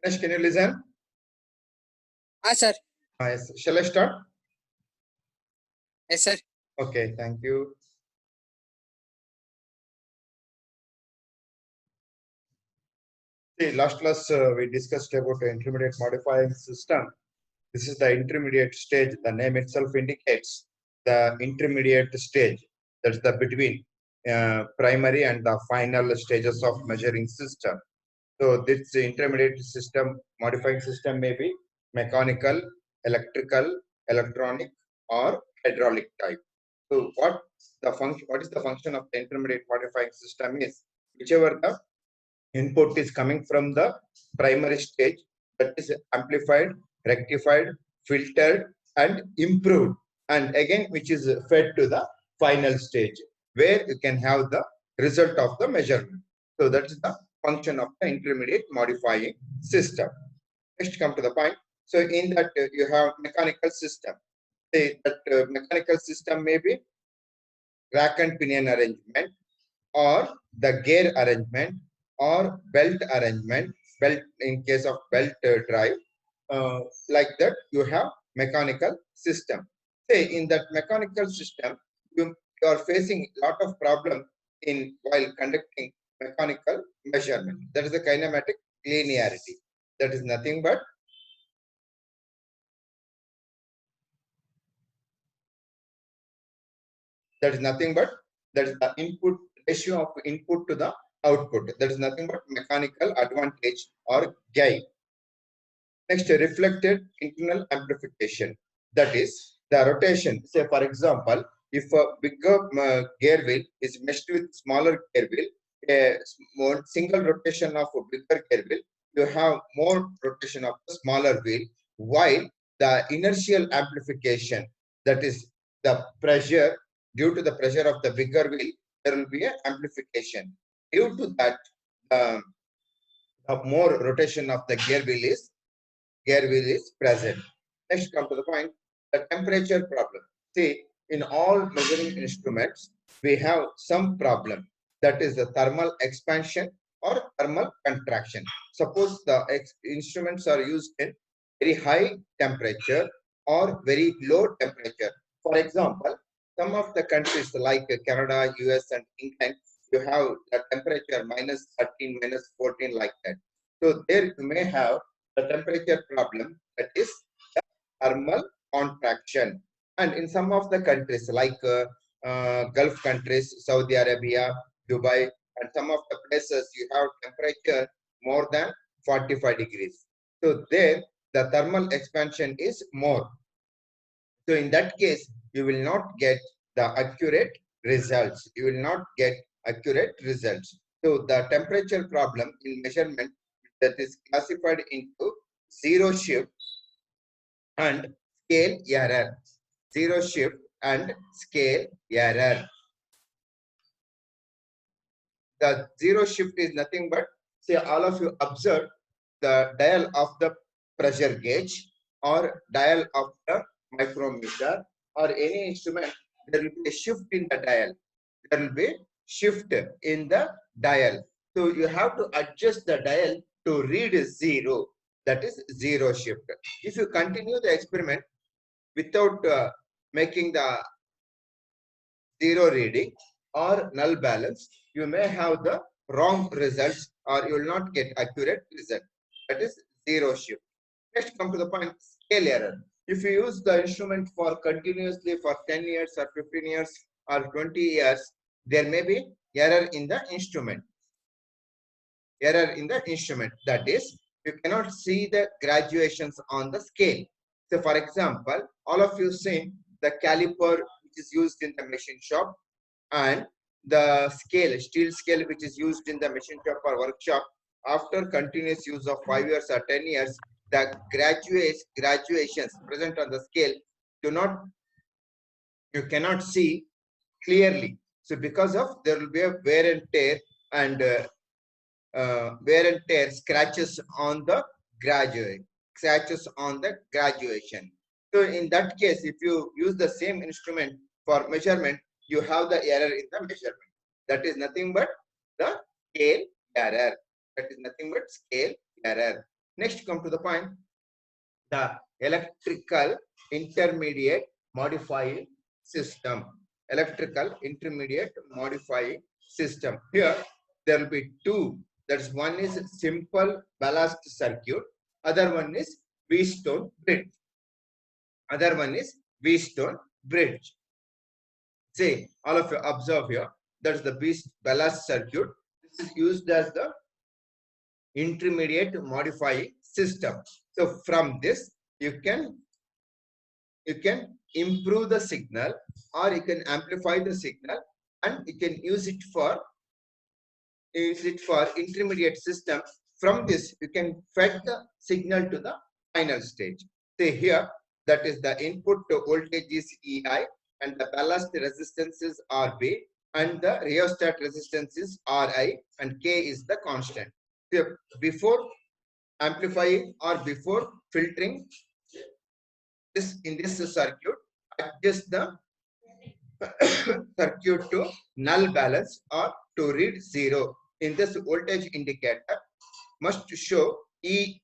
Ganesh, can you listen? Sir. Yes. Shall I start? Yes, sir. Okay, thank you. See, last class we discussed about the intermediate modifying system. This is the intermediate stage. The name itself indicates the intermediate stage. That's the between primary and the final stages of measuring system. So this intermediate system, modifying system may be mechanical, electrical, electronic, or hydraulic type. So what is the function of the intermediate modifying system is whichever the input is coming from the primary stage, that is amplified, rectified, filtered, and improved, and again which is fed to the final stage where you can have the result of the measurement. So that is the function of the intermediate modifying system. Next, come to the point. So in that you have mechanical system. Say that mechanical system may be rack and pinion arrangement, or the gear arrangement, or belt arrangement, belt in case of belt drive. Like that you have mechanical system. Say in that mechanical system you are facing a lot of problem in while conducting mechanical measurement. That is the kinematic linearity. That is nothing but that is the input ratio of input to the output. That is nothing but mechanical advantage or gain. Next, reflected internal amplification. That is the rotation. Say, for example, if a bigger gear wheel is meshed with smaller gear wheel, a single rotation of a bigger gear wheel, you have more rotation of the smaller wheel, while the inertial amplification, that is the pressure, due to the pressure of the bigger wheel, there will be an amplification. Due to that, the more rotation of the gear wheel is present. Next, come to the point, the temperature problem. See, in all measuring instruments, we have some problem. That is the thermal expansion or thermal contraction. Suppose the instruments are used in very high temperature or very low temperature. For example, some of the countries like Canada, US, and England, you have the temperature minus 13, minus 14 like that. So there you may have the temperature problem, that is the thermal contraction. And in some of the countries like Gulf countries, Saudi Arabia, Dubai, and some of the places you have temperature more than 45 degrees. So there the thermal expansion is more. So in that case, you will not get the accurate results. You will not get accurate results. So the temperature problem in measurement, that is classified into zero shift and scale error. Zero shift and scale error. The zero shift is nothing but, say, all of you observe the dial of the pressure gauge or dial of the micrometer or any instrument. There will be a shift in the dial. There will be shift in the dial. So you have to adjust the dial to read zero. That is zero shift. If you continue the experiment without making the zero reading or null balance, you may have the wrong results or you will not get accurate result. That is zero shift. Next, come to the point, scale error. If you use the instrument for continuously for 10 years or 15 years or 20 years, there may be error in the instrument. Error in the instrument. That is, you cannot see the graduations on the scale. So, for example, all of you seen the caliper which is used in the machine shop and the scale, steel scale, which is used in the machine shop or workshop. After continuous use of 5 years or 10 years, the graduations present on the scale you cannot see clearly. So because of there will be a wear and tear and scratches on the graduation. So in that case, if you use the same instrument for measurement, you have the error in the measurement. That is nothing but the scale error. That is nothing but scale error. Next, come to the point, the electrical intermediate modifying system. Electrical intermediate modifying system. Here, there will be two. That's one is simple ballast circuit. Other one is Wheatstone bridge. Other one is Wheatstone bridge. Say, all of you observe here. That's the ballast circuit. This is used as the intermediate modifying system. So from this, you can improve the signal, or you can amplify the signal, and you can use it for intermediate system. From this, you can fed the signal to the final stage. Say here, that is the input voltage is EI, and the ballast resistance is RB, and the rheostat resistance is Ri, and K is the constant. So before amplifying or before filtering this in this circuit, adjust the circuit to null balance or to read 0. In this voltage indicator must show 0.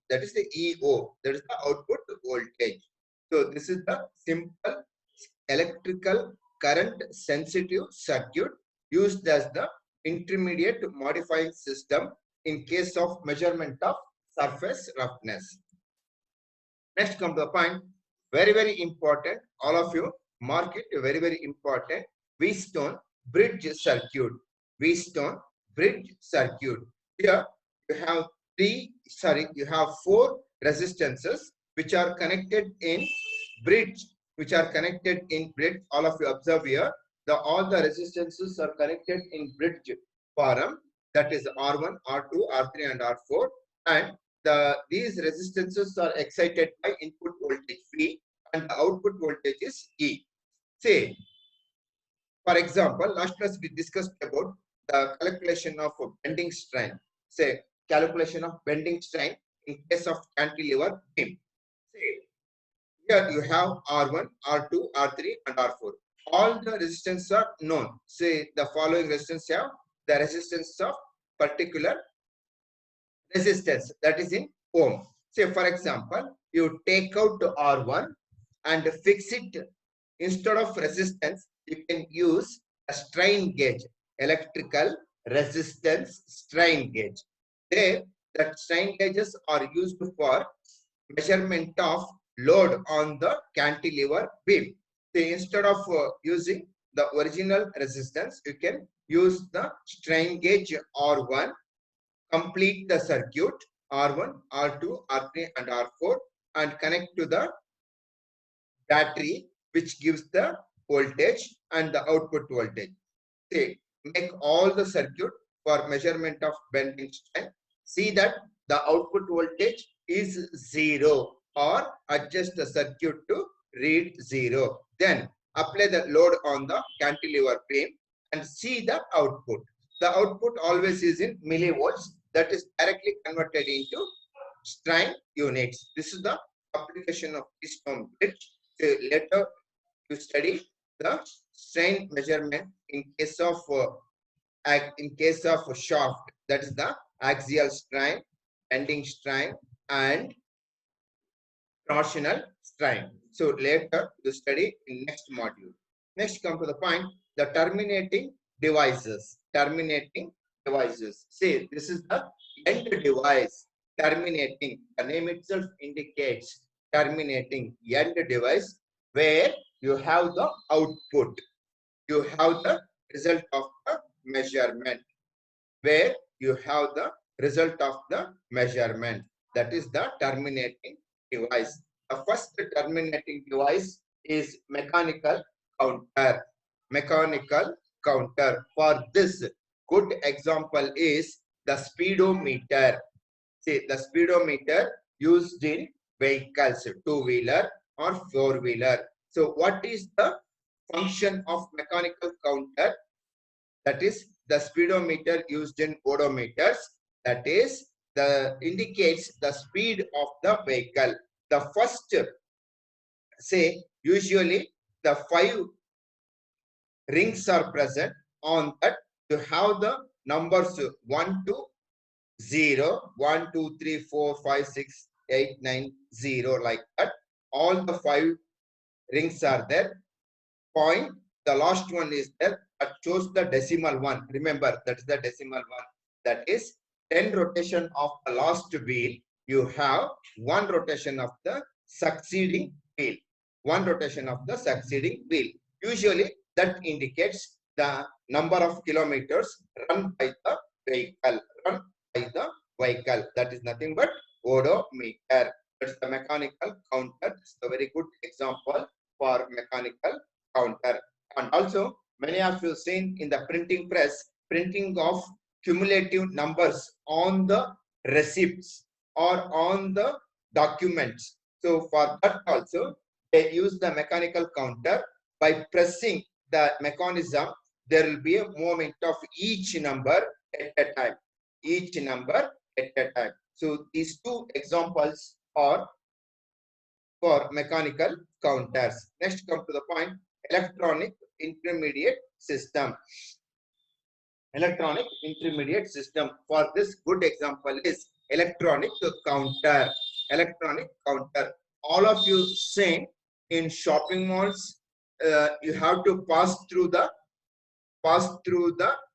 That is the EO. That is the output voltage. So this is the simple electrical current sensitive circuit used as the intermediate modifying system in case of measurement of surface roughness. Next, come to the point, very important. All of you mark it, very important. Wheatstone bridge circuit. Wheatstone bridge circuit. Here you have you have 4 resistances which are connected in bridge. All of you observe here. All the resistances are connected in bridge form. That is R1, R2, R3, and R4. And these resistances are excited by input voltage V, and the output voltage is E. Say, for example, last class we discussed about the calculation of bending strain. Say, calculation of bending strain in case of cantilever beam. Say, here you have R1, R2, R3, and R4. All the resistance are known. Say, the following resistance have the resistance of particular resistance, that is in ohm. Say, for example, you take out R1 and fix it. Instead of resistance, you can use a strain gauge, electrical resistance strain gauge. There, the strain gauges are used for measurement of load on the cantilever beam. So instead of using the original resistance, you can use the strain gauge R1, complete the circuit R1, R2, R3, and R4, and connect to the battery, which gives the voltage and the output voltage. Say, make all the circuit for measurement of bending strain. See that the output voltage is 0, or adjust the circuit to read 0. Then apply the load on the cantilever beam and see the output. The output always is in millivolts. That is directly converted into strain units. This is the application of Wheatstone bridge. So later you study the strain measurement in case of shaft. That is the axial strain, bending strain, and torsional strain. So later you study in next module. Next, come to the point, the terminating devices. See, this is the end device. Terminating, the name itself indicates terminating end device, where you have the output. You have the result of the measurement. Where you have the result of the measurement. That is the terminating device. The first terminating device is mechanical counter. For this, good example is the speedometer. See, the speedometer used in vehicles, 2-wheeler or 4-wheeler. So what is the function of mechanical counter? That is the speedometer used in odometers. That is indicates the speed of the vehicle. The first, say, usually the 5 rings are present on that. You have the numbers 1 to 0, 1, 2, 3, 4, 5, 6, 8, 9, 0, like that. All the 5 rings are there. Point, the last one is there, but choose the decimal one. Remember, that is the decimal one. That is 10 rotation of the last wheel. You have 1 rotation of the succeeding wheel. 1 rotation of the succeeding wheel. Usually, that indicates the number of kilometers run by the vehicle. Run by the vehicle. That is nothing but odometer. That's the mechanical counter. It's a very good example for mechanical counter. And also, many of you seen in the printing press, printing of cumulative numbers on the receipts or on the documents. So for that also, they use the mechanical counter. By pressing the mechanism, there will be a movement of each number at a time. Each number at a time. So these 2 examples are for mechanical counters. Next, come to the point, electronic intermediate system. Electronic intermediate system. For this, good example is electronic counter. Electronic counter. All of you seen in shopping malls, you have to pass through the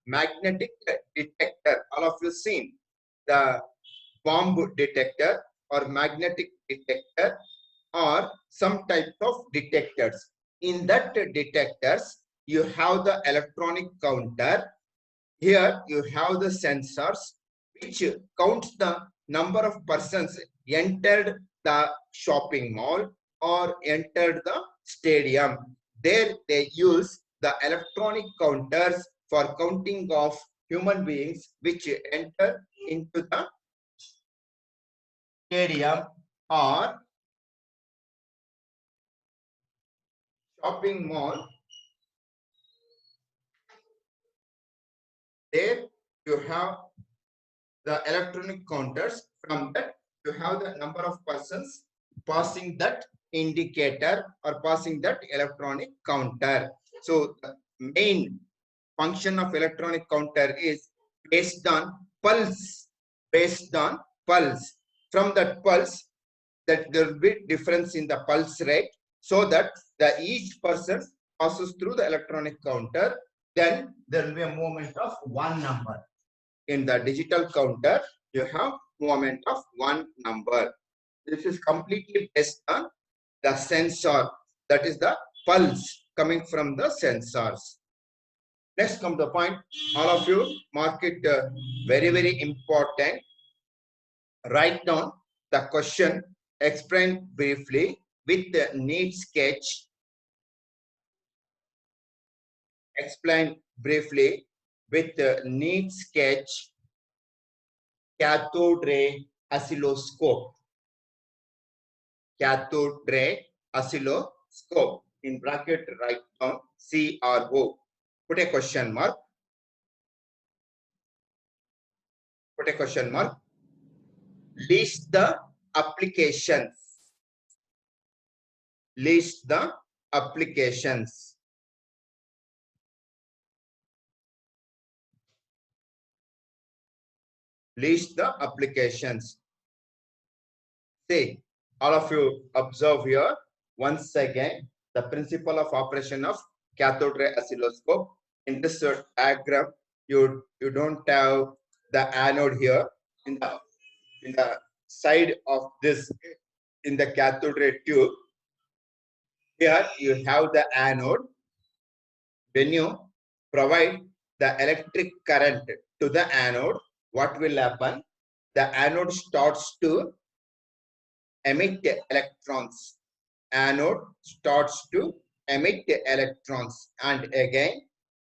magnetic detector. All of you seen the bomb detector or magnetic detector or some type of detectors. In that detectors, you have the electronic counter. Here you have the sensors which counts the number of persons entered the shopping mall or entered the stadium. There they use the electronic counters for counting of human beings which enter into the stadium or shopping mall. There you have the electronic counters. From that you have the number of persons passing that indicator or passing that electronic counter. So the main function of electronic counter is based on pulse. Based on pulse. From that pulse, that there will be difference in the pulse rate, so that each person passes through the electronic counter. Then there will be a movement of 1 number. In the digital counter, you have movement of 1 number. This is completely based on the sensor. That is the pulse coming from the sensors. Next come the point. All of you mark it very, very important. Write down the question, explain briefly with the neat sketch. Explain briefly with the neat sketch. Cathode ray oscilloscope. Cathode ray oscilloscope. In bracket, write down CRO. Put a question mark. Put a question mark. List the applications. List the applications. List the applications. See, all of you observe here once again the principle of operation of cathode ray oscilloscope. In this diagram, you don't have the anode here. In the side of this, in the cathode ray tube, here you have the anode. When you provide the electric current to the anode, what will happen? The anode starts to emit electrons. Anode starts to emit electrons, and again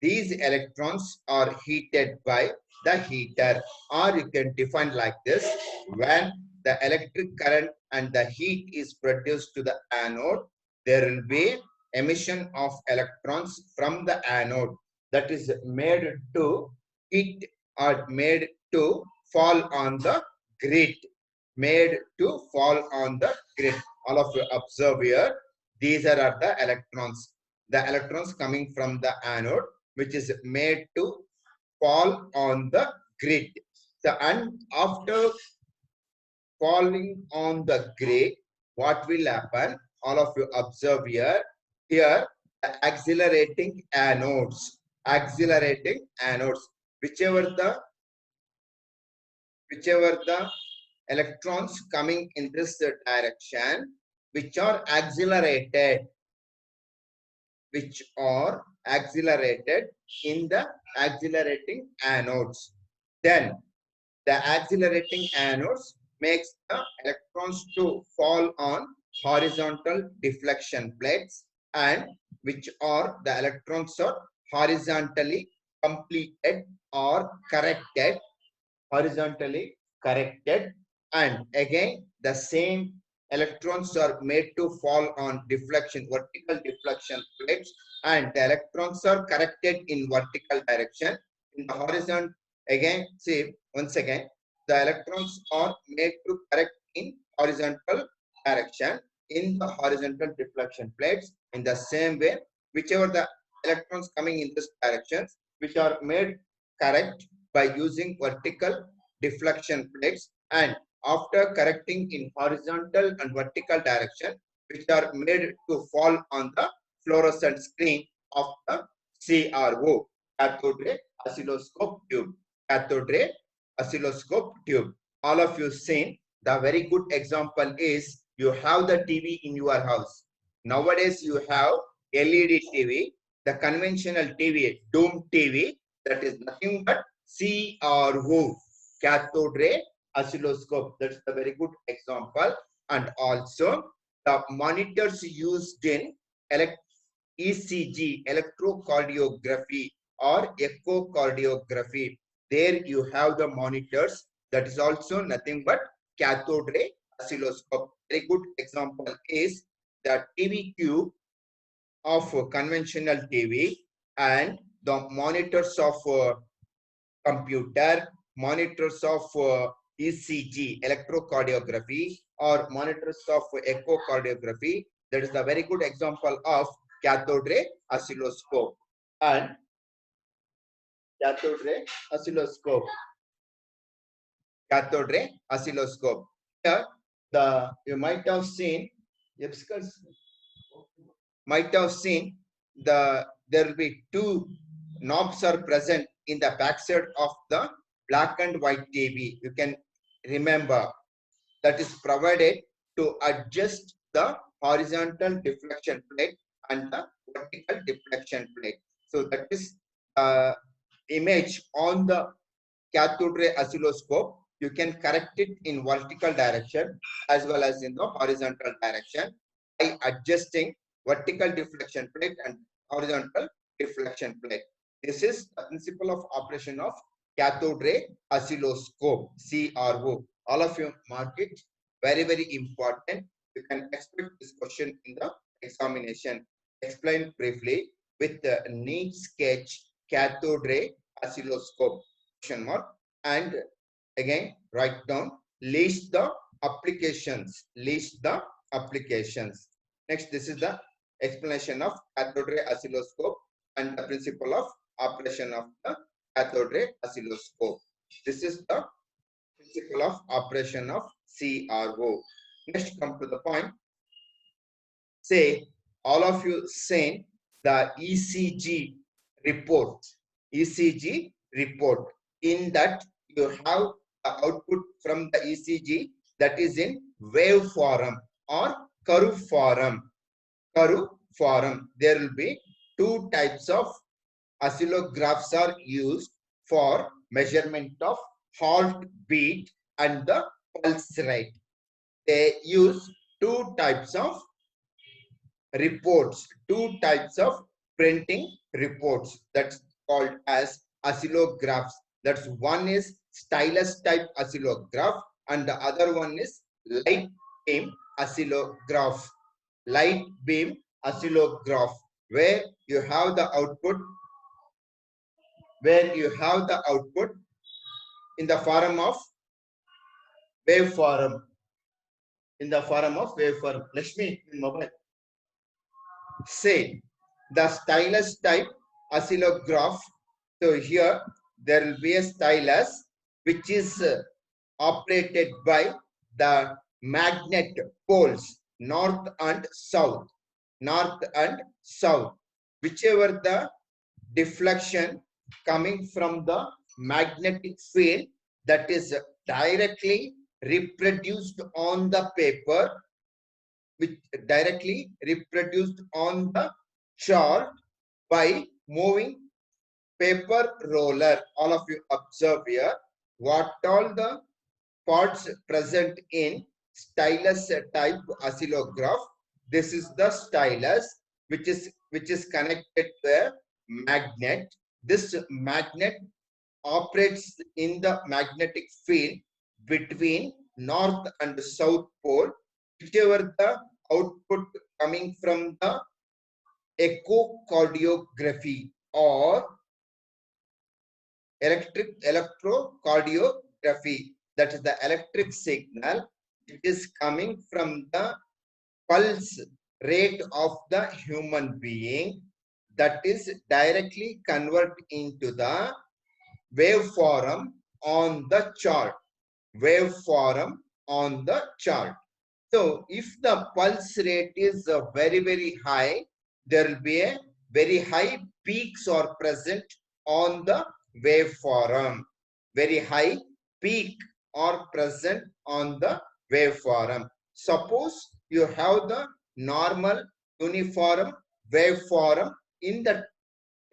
these electrons are heated by the heater, or you can define like this: when the electric current and the heat is produced to the anode, there will be emission of electrons from the anode that is made to heat or made to fall on the grid. Made to fall on the grid. All of you observe here. These are the electrons. The electrons coming from the anode, which is made to fall on the grid. And after falling on the gray, what will happen? All of you observe here. Here, the accelerating anodes, whichever the electrons coming in this direction, which are accelerated in the accelerating anodes. Then the accelerating anodes makes the electrons to fall on horizontal deflection plates, and which are the electrons are horizontally completed or corrected, and again the same electrons are made to fall on vertical deflection plates, and the electrons are corrected in vertical direction. In the horizon, again, see, once again, the electrons are made to correct in horizontal direction in the horizontal deflection plates. In the same way, whichever the electrons coming in this direction, which are made correct by using vertical deflection plates, and after correcting in horizontal and vertical direction, which are made to fall on the fluorescent screen of the CRO, cathode ray oscilloscope tube. All of you seen the very good example is you have the TV in your house. Nowadays you have LED TV, the conventional TV, dome TV, that is nothing but CRO, cathode ray oscilloscope. That's a very good example. And also the monitors used in ECG, electrocardiography or echocardiography. There you have the monitors. That is also nothing but cathode ray oscilloscope. Very good example is the TV tube of conventional TV and the monitors of computer, monitors of ECG, electrocardiography, or monitors of echocardiography. That is a very good example of cathode ray oscilloscope. And cathode ray oscilloscope. Here, you might have seen there will be two knobs are present in the backside of the black and white TV. You can remember that is provided to adjust the horizontal deflection plate and the vertical deflection plate. So that is image on the cathode ray oscilloscope. You can correct it in vertical direction as well as in the horizontal direction by adjusting vertical deflection plate and horizontal deflection plate. This is the principle of operation of cathode ray oscilloscope, CRO. All of you mark it. Very, very important. You can expect this question in the examination. Explain briefly with the neat sketch cathode ray oscilloscope, question mark, and again write down, list the applications. Next, this is the explanation of cathode ray oscilloscope and the principle of operation of the cathode ray oscilloscope. This is the principle of operation of CRO. Next, come to the point. Say, all of you seen the ECG report. In that you have the output from the ECG that is in wave form or curve form. There will be two types of oscillographs are used for measurement of heartbeat and the pulse rate. They use two types of reports, two types of printing reports, that's called as oscillographs. That's one is stylus type oscillograph and the other one is light beam oscillograph. Where you have the output in the form of waveform. Lakshmi, in mobile. Say the stylus type oscillograph. So here there will be a stylus which is operated by the magnet poles, north and south, whichever the deflection coming from the magnetic field that is directly reproduced on the paper, which directly reproduced on the chart by moving paper roller. All of you observe here what all the parts present in stylus type oscillograph. This is the stylus which is connected to a magnet. This magnet operates in the magnetic field between north and south pole, whichever the output coming from the echocardiography or electrocardiography, that is the electric signal. It is coming from the pulse rate of the human being, that is directly convert into the waveform on the chart. So if the pulse rate is very high, there will be a very high peaks are present on the waveform. Very high peak are present on the waveform. Suppose you have the normal uniform waveform in the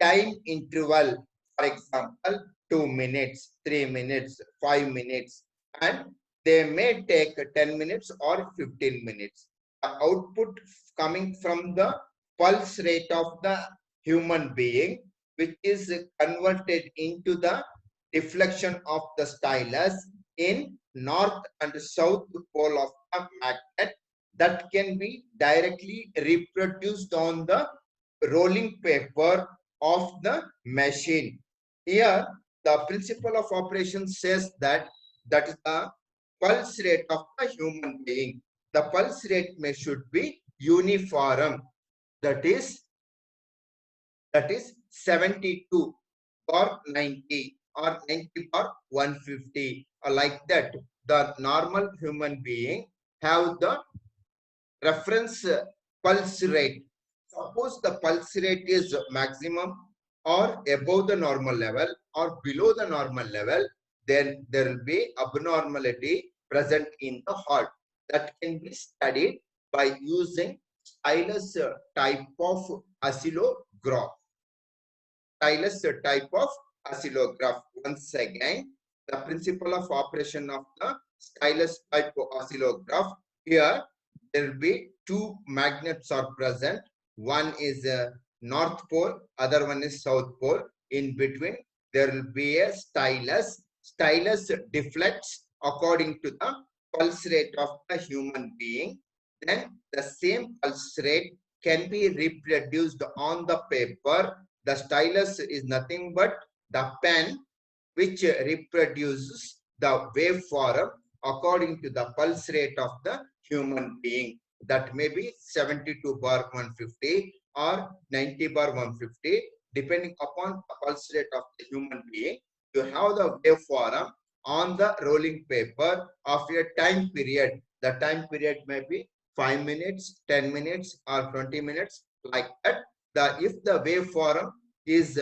time interval, for example 2 minutes, 3 minutes, 5 minutes, and they may take 10 minutes or 15 minutes. The output coming from the pulse rate of the human being, which is converted into the deflection of the stylus in north and south pole of the magnet, that can be directly reproduced on the rolling paper of the machine. Here, the principle of operation says that is the pulse rate of the human being. The pulse rate should be uniform. That is 72 or 90 or 90 or 150 or like that. The normal human being have the reference pulse rate. Suppose the pulse rate is maximum or above the normal level or below the normal level, then there will be abnormality present in the heart. That can be studied by using stylus type of oscillograph. Once again, the principle of operation of the stylus type oscillograph. Here there will be two magnets are present. One is north pole, other one is south pole. In between there will be a stylus. Stylus deflects according to the pulse rate of the human being. Then the same pulse rate can be reproduced on the paper. The stylus is nothing but the pen which reproduces the waveform according to the pulse rate of the human being. That may be 72/150 or 90/150, depending upon the pulse rate of the human being. You have the waveform on the rolling paper of a time period. The time period may be 5 minutes, 10 minutes, or 20 minutes, like that. If the waveform is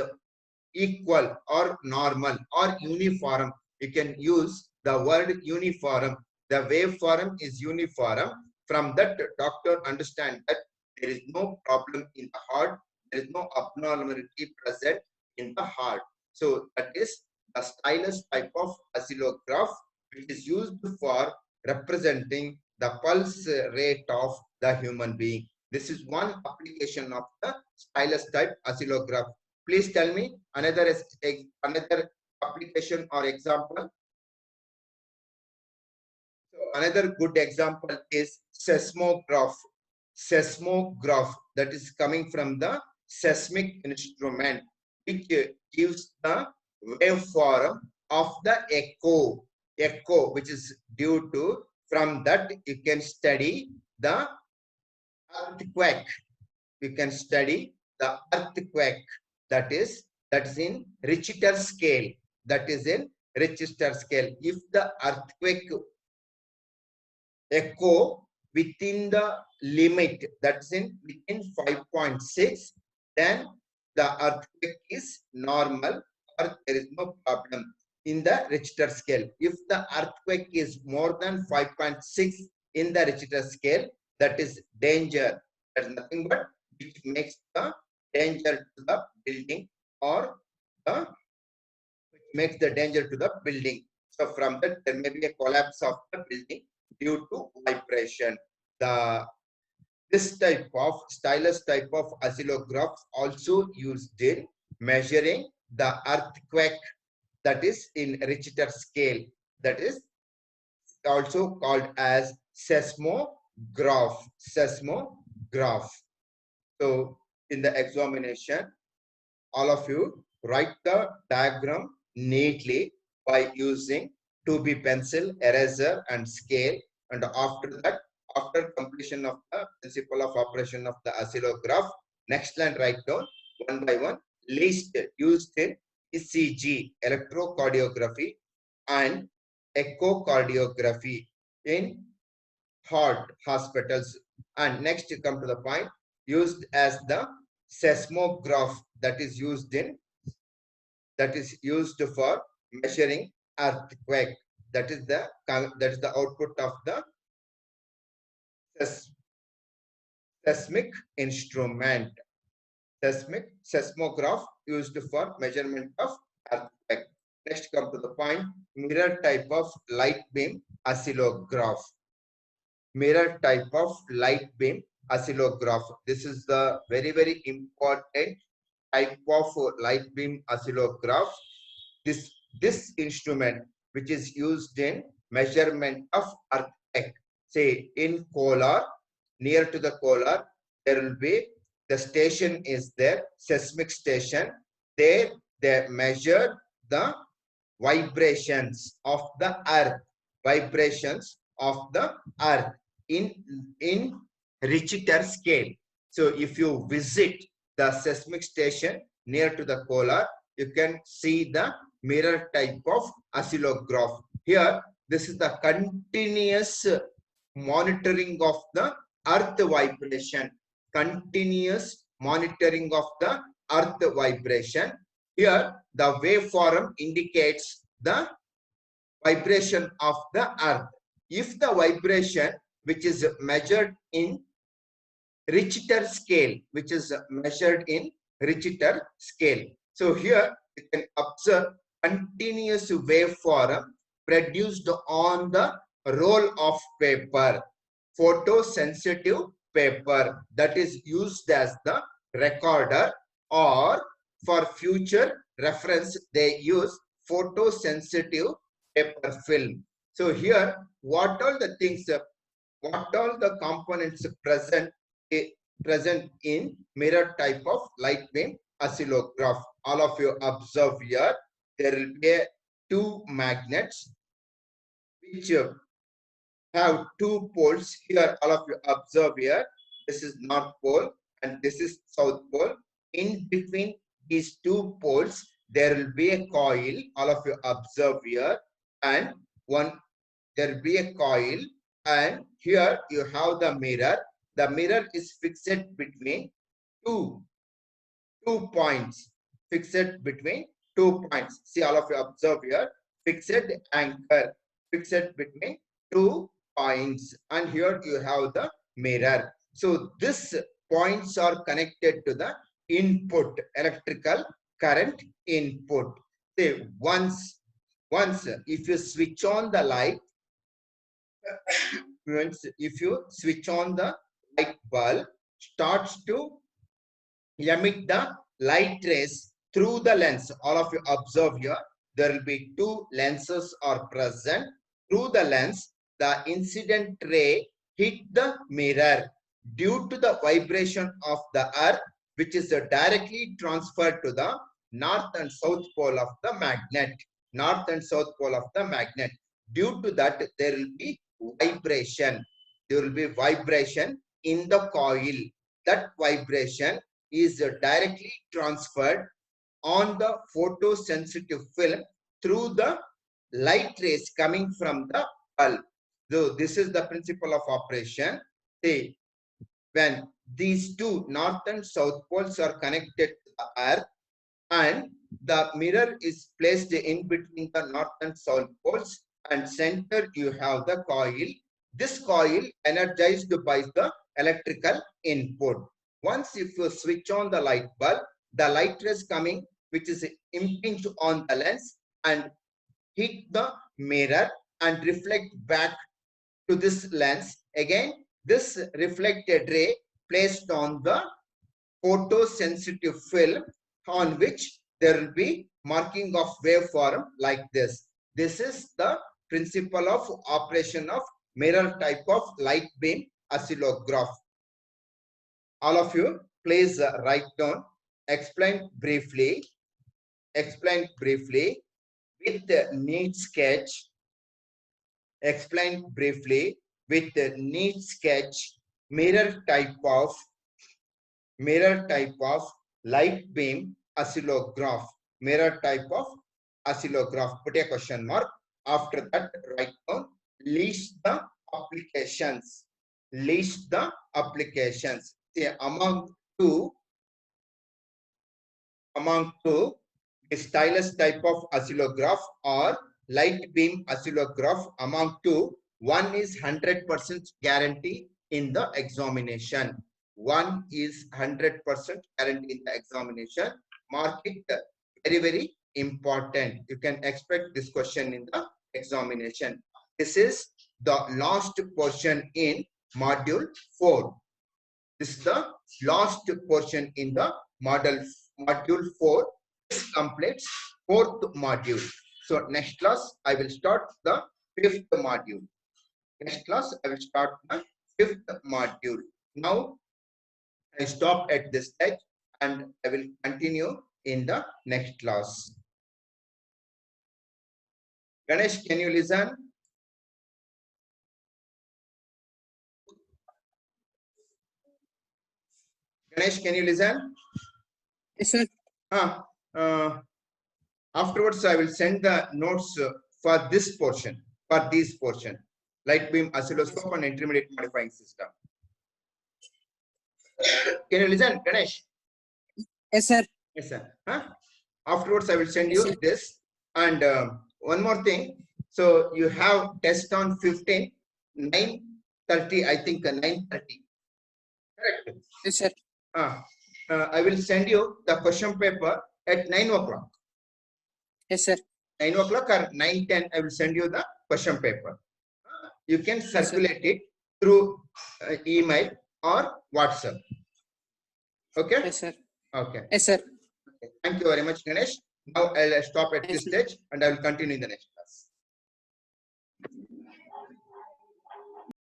equal or normal or uniform, you can use the word uniform. The waveform is uniform. From that, doctor understand that there is no problem in the heart. There is no abnormality present in the heart. So that is the stylus type of oscillograph, which is used for representing the pulse rate of the human being. This is one application of the stylus type oscillograph. Please tell me another application or example. So another good example is seismograph. Seismograph, that is coming from the seismic instrument, which gives the waveform of the echo, which is due to, from that you can study the earthquake. You can study the earthquake. That is in Richter scale. That is in Richter scale. If the earthquake echo within the limit, that's in within 5.6, then the earthquake is normal or there is no problem in the Richter scale. If the earthquake is more than 5.6 in the Richter scale, that is danger. That's nothing but which makes the danger to the building or the which makes the danger to the building. So from that there may be a collapse of the building due to vibration. The this type of stylus type of oscillograph also used in measuring the earthquake, that is in Richter scale, that is also called as seismograph. Seismograph. So in the examination, all of you write the diagram neatly by using 2B pencil, eraser and scale, and after that, after completion of the principle of operation of the oscillograph, next line write down one by one list used in ECG, electrocardiography, and echocardiography in heart hospitals. And next you come to the point used as the seismograph, that is used for measuring earthquake. That is the output of the seismic instrument. Seismograph used for measurement of earthquake. Next come to the point, mirror type of light beam oscillograph. Mirror type of light beam oscillograph. This is the very important type of light beam oscillograph. This instrument which is used in measurement of earthquake. Say in Kolar, near to the Kolar, there will be the station is there, seismic station. There they measure the vibrations of the earth, vibrations of the earth in Richter scale. So if you visit the seismic station near to the Kolar, you can see the mirror type of oscillograph. Here, this is the continuous monitoring of the earth vibration. Continuous monitoring of the earth vibration. Here, the waveform indicates the vibration of the earth. If the vibration which is measured in Richter scale, which is measured in Richter scale. So here you can observe continuous waveform produced on the roll of paper, photosensitive paper, that is used as the recorder, or for future reference they use photosensitive paper film. So here what all the things, what all the components present in mirror type of light beam oscillograph. All of you observe here, there will be two magnets which have two poles. Here all of you observe here, this is north pole and this is south pole. In between these two poles there will be a coil. All of you observe here, and there will be a coil, and here you have the mirror. The mirror is fixed between two points. Fixed between 2 points. See, all of you observe here. Fixed anchor. Fixed between 2 points. And here you have the mirror. So these points are connected to the input, electrical current input. Say once if you switch on the light, if you switch on the light bulb, starts to emit the light rays through the lens. All of you observe here, there will be two lenses are present. Through the lens, the incident ray hit the mirror. Due to the vibration of the earth, which is directly transferred to the north and south pole of the magnet. North and south pole of the magnet. Due to that, there will be vibration. There will be vibration in the coil. That vibration is directly transferred on the photosensitive film through the light rays coming from the bulb. So this is the principle of operation. See, when these two north and south poles are connected to the earth and the mirror is placed in between the north and south poles, and center you have the coil. This coil energized by the electrical input. Once if you switch on the light bulb, the light rays coming which is impinged on the lens and hit the mirror and reflect back to this lens. Again, this reflected ray placed on the photosensitive film on which there will be marking of waveform like this. This is the principle of operation of mirror type of light beam oscillograph. All of you please write down, explain briefly with the neat sketch. Explain briefly with the neat sketch mirror type of light beam oscillograph. Mirror type of oscillograph. Put a question mark. After that, write down list the applications. List the applications. See, among two, the stylus type of oscillograph or light beam oscillograph, among two, one is 100% guarantee in the examination. One is 100% guarantee in the examination. Mark it very, very important. You can expect this question in the examination. This is the last portion in module 4. This is the last portion in the module 4. This completes 4th module. So next class I will start the 5th module. Next class I will start the 5th module. Now I stop at this stage and I will continue in the next class. Ganesh, can you listen? Ganesh, can you listen? Yes, sir. Afterwards, I will send the notes for this portion, light beam oscilloscope and intermediate modifying system. Can you listen, Ganesh? Yes, sir. Yes, sir. Afterwards, I will send you this. And one more thing. So you have test on 15, 9:30, I think 9:30. Correct. Yes, sir. I will send you the question paper at 9 o'clock. Yes, sir. 9 o'clock or 9:10, I will send you the question paper. You can circulate it through email or WhatsApp. Okay? Yes, sir. Okay. Yes, sir. Okay. Thank you very much, Ganesh. Now I'll stop at this stage and I will continue in the next.